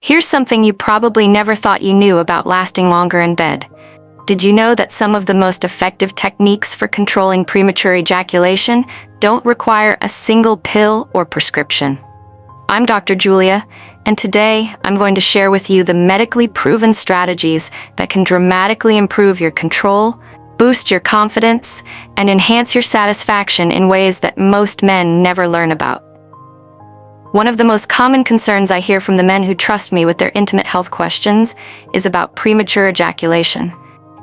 Here's something you probably never thought you knew about lasting longer in bed. Did you know that some of the most effective techniques for controlling premature ejaculation don't require a single pill or prescription? I'm Dr. Julia, and today I'm going to share with you the medically proven strategies that can dramatically improve your control, boost your confidence, and enhance your satisfaction in ways that most men never learn about. One of the most common concerns I hear from the men who trust me with their intimate health questions is about premature ejaculation.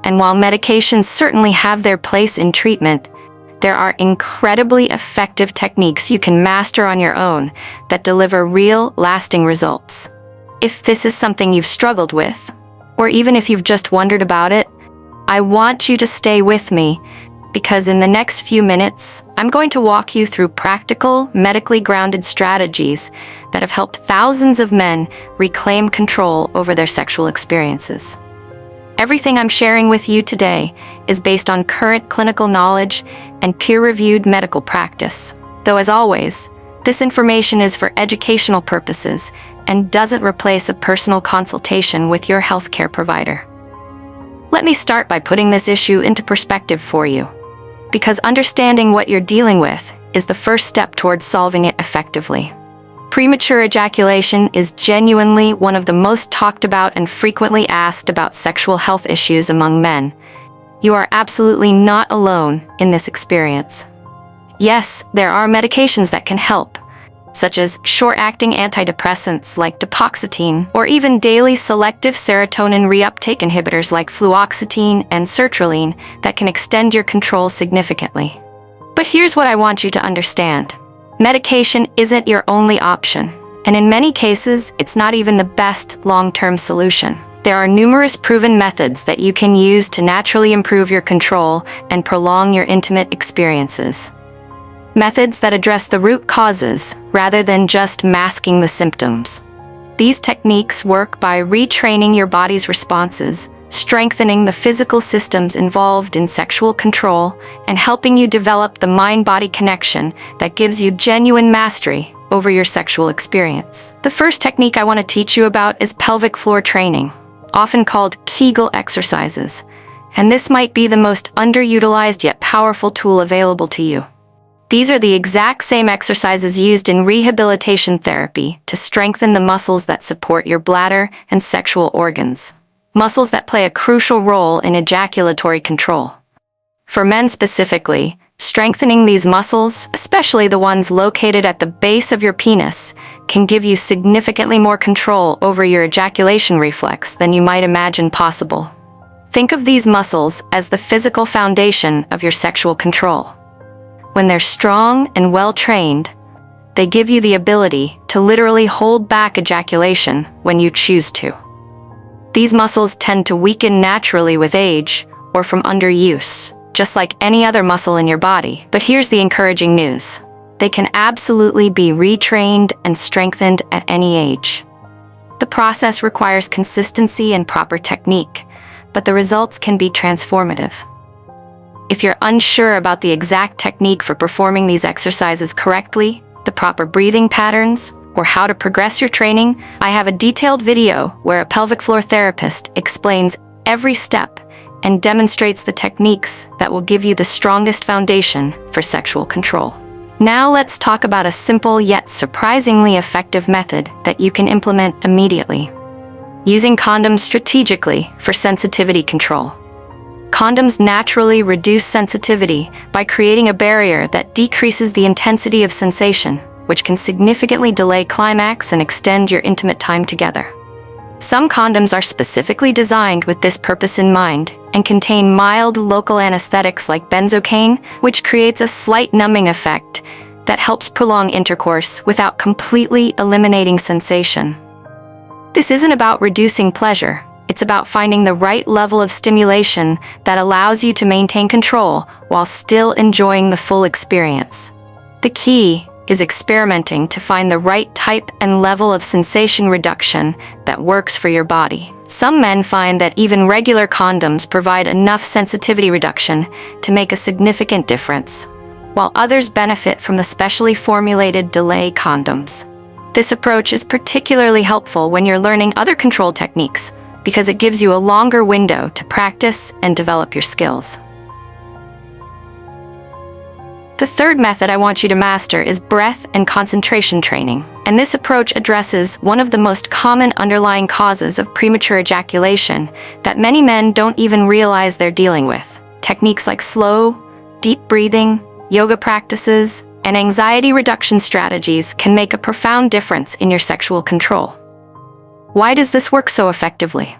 And while medications certainly have their place in treatment, there are incredibly effective techniques you can master on your own that deliver real, lasting results. If this is something you've struggled with, or even if you've just wondered about it, I want you to stay with me, because in the next few minutes, I'm going to walk you through practical, medically grounded strategies that have helped thousands of men reclaim control over their sexual experiences. Everything I'm sharing with you today is based on current clinical knowledge and peer-reviewed medical practice. Though, as always, this information is for educational purposes and doesn't replace a personal consultation with your healthcare provider. Let me start by putting this issue into perspective for you, because understanding what you're dealing with is the first step towards solving it effectively. Premature ejaculation is genuinely one of the most talked about and frequently asked about sexual health issues among men. You are absolutely not alone in this experience. Yes, there are medications that can help, such as short-acting antidepressants like duloxetine, or even daily selective serotonin reuptake inhibitors like fluoxetine and sertraline that can extend your control significantly. But here's what I want you to understand. Medication isn't your only option, and in many cases, it's not even the best long-term solution. There are numerous proven methods that you can use to naturally improve your control and prolong your intimate experiences. Methods that address the root causes rather than just masking the symptoms. These techniques work by retraining your body's responses, strengthening the physical systems involved in sexual control, and helping you develop the mind-body connection that gives you genuine mastery over your sexual experience. The first technique I want to teach you about is pelvic floor training, often called Kegel exercises, and this might be the most underutilized yet powerful tool available to you. These are the exact same exercises used in rehabilitation therapy to strengthen the muscles that support your bladder and sexual organs. Muscles that play a crucial role in ejaculatory control. For men specifically, strengthening these muscles, especially the ones located at the base of your penis, can give you significantly more control over your ejaculation reflex than you might imagine possible. Think of these muscles as the physical foundation of your sexual control. When they're strong and well-trained, they give you the ability to literally hold back ejaculation when you choose to. These muscles tend to weaken naturally with age or from underuse, just like any other muscle in your body. But here's the encouraging news. They can absolutely be retrained and strengthened at any age. The process requires consistency and proper technique, but the results can be transformative. If you're unsure about the exact technique for performing these exercises correctly, the proper breathing patterns, or how to progress your training, I have a detailed video where a pelvic floor therapist explains every step and demonstrates the techniques that will give you the strongest foundation for sexual control. Now let's talk about a simple yet surprisingly effective method that you can implement immediately. Using condoms strategically for sensitivity control. Condoms naturally reduce sensitivity by creating a barrier that decreases the intensity of sensation, which can significantly delay climax and extend your intimate time together. Some condoms are specifically designed with this purpose in mind and contain mild local anesthetics like benzocaine, which creates a slight numbing effect that helps prolong intercourse without completely eliminating sensation. This isn't about reducing pleasure. It's about finding the right level of stimulation that allows you to maintain control while still enjoying the full experience. The key is experimenting to find the right type and level of sensation reduction that works for your body. Some men find that even regular condoms provide enough sensitivity reduction to make a significant difference, while others benefit from the specially formulated delay condoms. This approach is particularly helpful when you're learning other control techniques because it gives you a longer window to practice and develop your skills. The third method I want you to master is breath and concentration training, and this approach addresses one of the most common underlying causes of premature ejaculation that many men don't even realize they're dealing with. Techniques like slow, deep breathing, yoga practices, and anxiety reduction strategies can make a profound difference in your sexual control. Why does this work so effectively?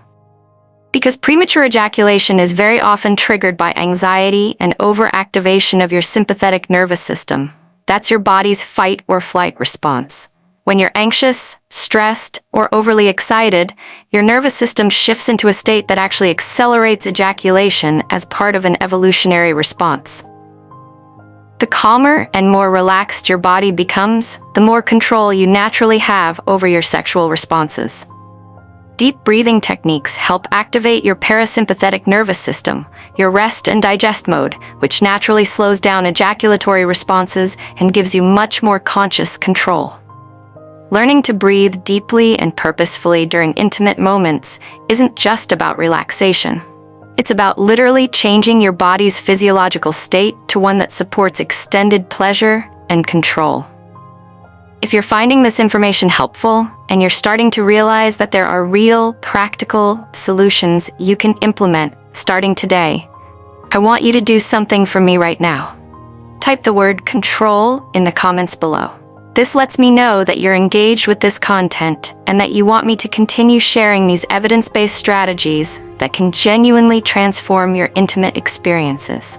Because premature ejaculation is very often triggered by anxiety and overactivation of your sympathetic nervous system. That's your body's fight or flight response. When you're anxious, stressed, or overly excited, your nervous system shifts into a state that actually accelerates ejaculation as part of an evolutionary response. The calmer and more relaxed your body becomes, the more control you naturally have over your sexual responses. Deep breathing techniques help activate your parasympathetic nervous system, your rest and digest mode, which naturally slows down ejaculatory responses and gives you much more conscious control. Learning to breathe deeply and purposefully during intimate moments isn't just about relaxation. It's about literally changing your body's physiological state to one that supports extended pleasure and control. If you're finding this information helpful, and you're starting to realize that there are real, practical solutions you can implement starting today, I want you to do something for me right now. Type the word control in the comments below. This lets me know that you're engaged with this content and that you want me to continue sharing these evidence-based strategies that can genuinely transform your intimate experiences.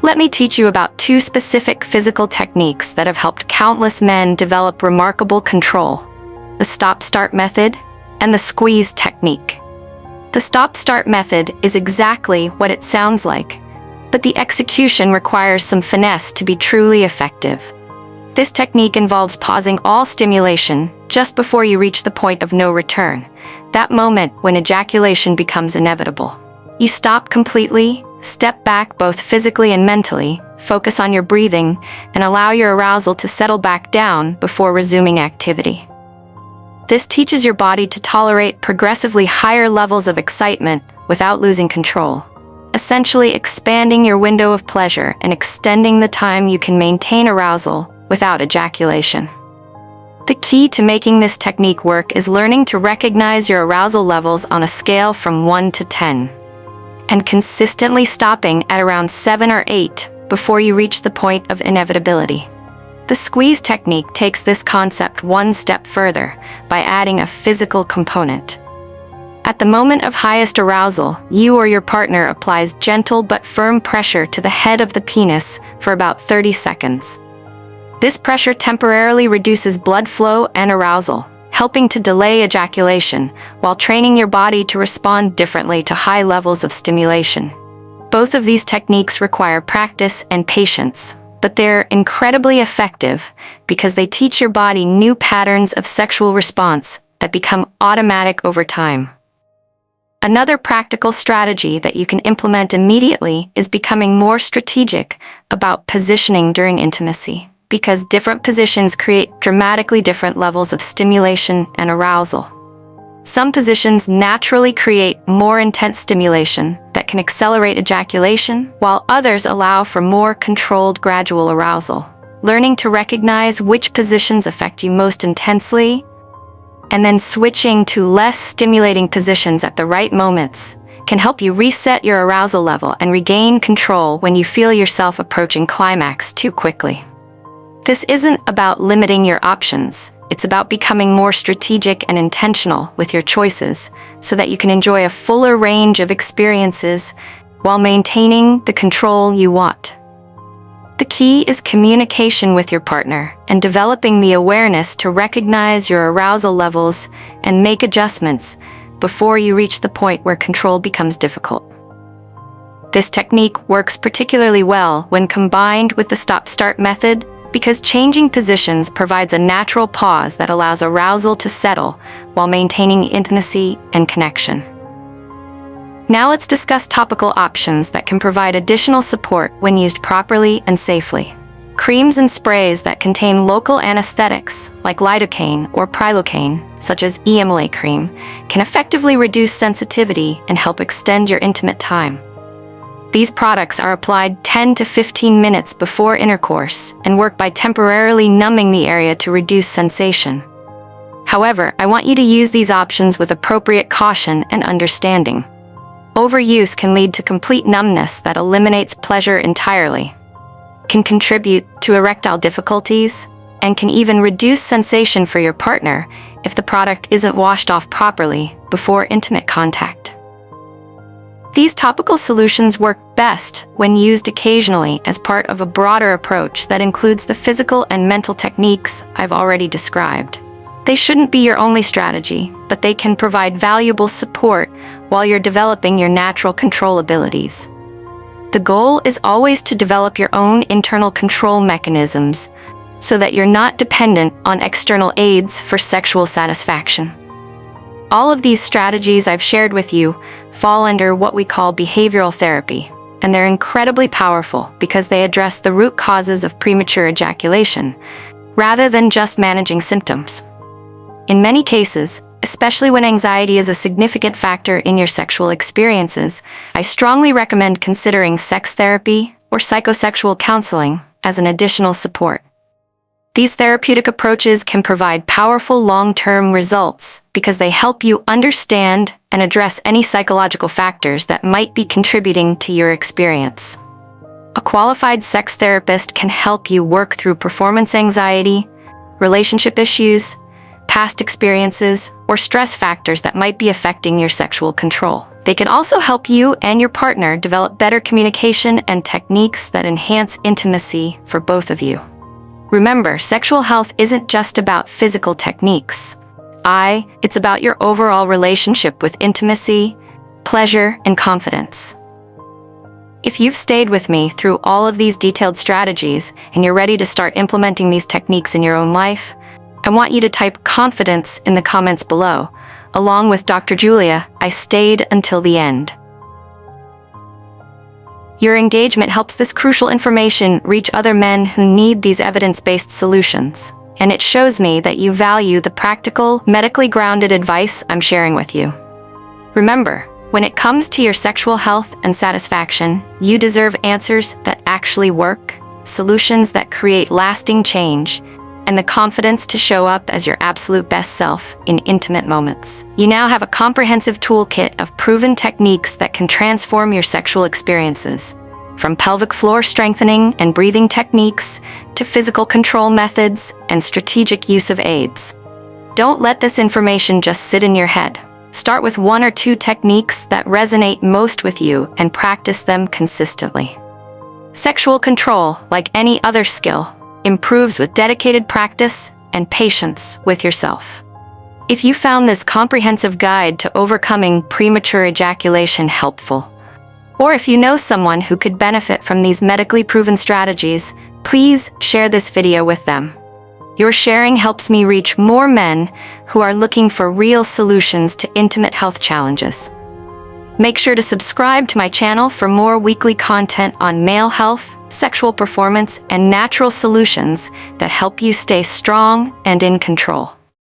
Let me teach you about 2 specific physical techniques that have helped countless men develop remarkable control: the stop-start method and the squeeze technique. The stop-start method is exactly what it sounds like, but the execution requires some finesse to be truly effective. This technique involves pausing all stimulation just before you reach the point of no return, that moment when ejaculation becomes inevitable. You stop completely, step back both physically and mentally, focus on your breathing, and allow your arousal to settle back down before resuming activity. This teaches your body to tolerate progressively higher levels of excitement without losing control, essentially expanding your window of pleasure and extending the time you can maintain arousal without ejaculation. The key to making this technique work is learning to recognize your arousal levels on a scale from 1 to 10, and consistently stopping at around 7 or 8 before you reach the point of inevitability. The squeeze technique takes this concept one step further by adding a physical component. At the moment of highest arousal, you or your partner applies gentle but firm pressure to the head of the penis for about 30 seconds. This pressure temporarily reduces blood flow and arousal, helping to delay ejaculation while training your body to respond differently to high levels of stimulation. Both of these techniques require practice and patience, but they're incredibly effective because they teach your body new patterns of sexual response that become automatic over time. Another practical strategy that you can implement immediately is becoming more strategic about positioning during intimacy, because different positions create dramatically different levels of stimulation and arousal. Some positions naturally create more intense stimulation that can accelerate ejaculation, while others allow for more controlled, gradual arousal. Learning to recognize which positions affect you most intensely, and then switching to less stimulating positions at the right moments, can help you reset your arousal level and regain control when you feel yourself approaching climax too quickly. This isn't about limiting your options. It's about becoming more strategic and intentional with your choices so that you can enjoy a fuller range of experiences while maintaining the control you want. The key is communication with your partner and developing the awareness to recognize your arousal levels and make adjustments before you reach the point where control becomes difficult. This technique works particularly well when combined with the stop-start method, because changing positions provides a natural pause that allows arousal to settle while maintaining intimacy and connection. Now let's discuss topical options that can provide additional support when used properly and safely. Creams and sprays that contain local anesthetics, like lidocaine or prilocaine, such as EMLA cream, can effectively reduce sensitivity and help extend your intimate time. These products are applied 10 to 15 minutes before intercourse and work by temporarily numbing the area to reduce sensation. However, I want you to use these options with appropriate caution and understanding. Overuse can lead to complete numbness that eliminates pleasure entirely, can contribute to erectile difficulties, and can even reduce sensation for your partner if the product isn't washed off properly before intimate contact. These topical solutions work best when used occasionally as part of a broader approach that includes the physical and mental techniques I've already described. They shouldn't be your only strategy, but they can provide valuable support while you're developing your natural control abilities. The goal is always to develop your own internal control mechanisms so that you're not dependent on external aids for sexual satisfaction. All of these strategies I've shared with you fall under what we call behavioral therapy, and they're incredibly powerful because they address the root causes of premature ejaculation, rather than just managing symptoms. In many cases, especially when anxiety is a significant factor in your sexual experiences, I strongly recommend considering sex therapy or psychosexual counseling as an additional support. These therapeutic approaches can provide powerful long-term results because they help you understand and address any psychological factors that might be contributing to your experience. A qualified sex therapist can help you work through performance anxiety, relationship issues, past experiences, or stress factors that might be affecting your sexual control. They can also help you and your partner develop better communication and techniques that enhance intimacy for both of you. Remember, sexual health isn't just about physical techniques. It's about your overall relationship with intimacy, pleasure, and confidence. If you've stayed with me through all of these detailed strategies and you're ready to start implementing these techniques in your own life, I want you to type confidence in the comments below. Along with Dr. Julia, I stayed until the end. Your engagement helps this crucial information reach other men who need these evidence-based solutions, and it shows me that you value the practical, medically grounded advice I'm sharing with you. Remember, when it comes to your sexual health and satisfaction, you deserve answers that actually work, solutions that create lasting change, and the confidence to show up as your absolute best self in intimate moments. You now have a comprehensive toolkit of proven techniques that can transform your sexual experiences, from pelvic floor strengthening and breathing techniques to physical control methods and strategic use of aids. Don't let this information just sit in your head. Start with 1 or 2 techniques that resonate most with you and practice them consistently. Sexual control, like any other skill, improves with dedicated practice and patience with yourself. If you found this comprehensive guide to overcoming premature ejaculation helpful, or if you know someone who could benefit from these medically proven strategies, please share this video with them. Your sharing helps me reach more men who are looking for real solutions to intimate health challenges. Make sure to subscribe to my channel for more weekly content on male health, sexual performance, and natural solutions that help you stay strong and in control.